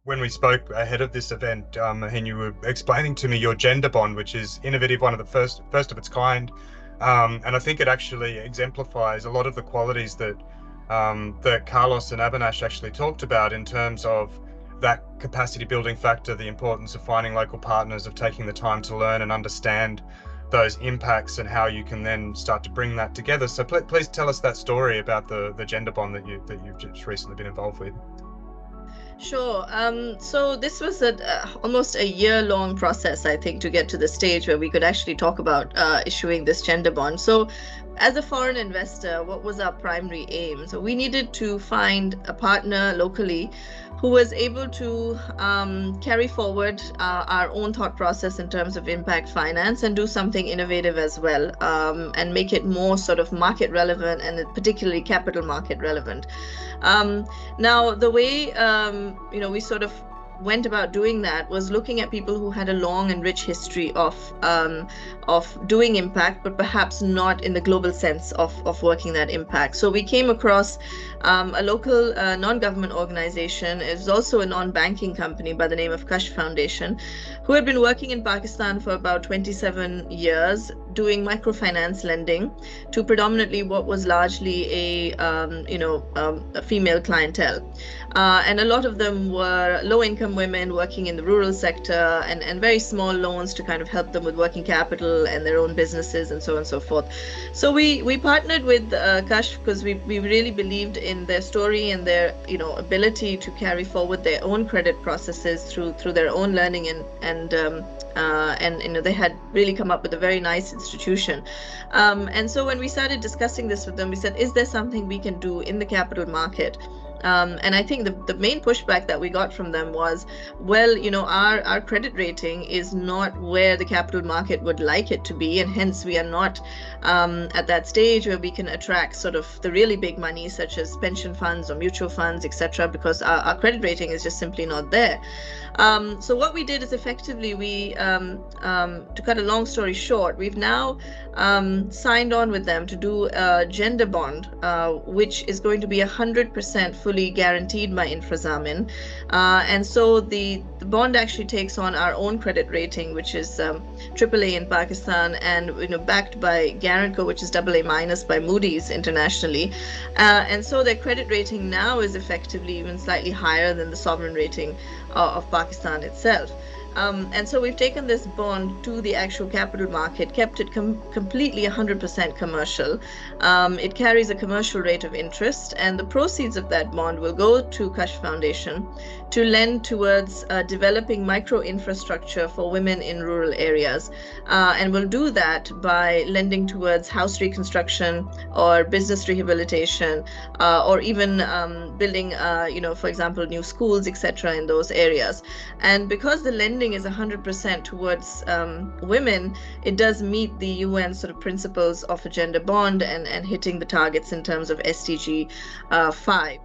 when we spoke ahead of this event, and you were explaining to me your gender bond, which is innovative, one of the first of its kind, and I think it actually exemplifies a lot of the qualities that that Carlos and Abinash actually talked about in terms of that capacity building factor, the importance of finding local partners, of taking the time to learn and understand those impacts and how you can then start to bring that together. So please tell us that story about the gender bond that you've just recently been involved with. Sure. So this was almost a year-long process, I think, to get to the stage where we could actually talk about issuing this gender bond. So as a foreign investor, what was our primary aim? So we needed to find a partner locally who was able to carry forward our own thought process in terms of impact finance and do something innovative as well, and make it more sort of market relevant and particularly capital market relevant. Now, the way we sort of went about doing that was looking at people who had a long and rich history of doing impact, but perhaps not in the global sense of working that impact. So we came across a local non-government organization. It was also a non-banking company by the name of Kashf Foundation, who had been working in Pakistan for about 27 years, doing microfinance lending to predominantly what was largely a female clientele. And a lot of them were low-income women working in the rural sector, and very small loans to kind of help them with working capital and their own businesses and so on and so forth. So we partnered with Kashf because we really believed in their story and their ability to carry forward their own credit processes through their own learning, and they had really come up with a very nice institution. And so when we started discussing this with them, we said, is there something we can do in the capital market? And I think the main pushback that we got from them was, well, our credit rating is not where the capital market would like it to be, and hence we are not at that stage where we can attract sort of the really big money, such as pension funds or mutual funds, etc., because our credit rating is just simply not there. So what we did is effectively to cut a long story short, we've now signed on with them to do a gender bond, which is going to be 100% fully guaranteed by InfraZamin. And so the bond actually takes on our own credit rating, which is AAA in Pakistan, and backed by Guaranco, which is AA- by Moody's internationally. And so their credit rating now is effectively even slightly higher than the sovereign rating of Pakistan itself. And so we've taken this bond to the actual capital market, kept it completely 100% commercial. It carries a commercial rate of interest, and the proceeds of that bond will go to Kashf Foundation to lend towards developing micro infrastructure for women in rural areas. And we'll do that by lending towards house reconstruction or business rehabilitation, or even building, for example, new schools, etc., in those areas. And because the lending is 100% towards women, it does meet the UN sort of principles of a gender bond and hitting the targets in terms of SDG 5.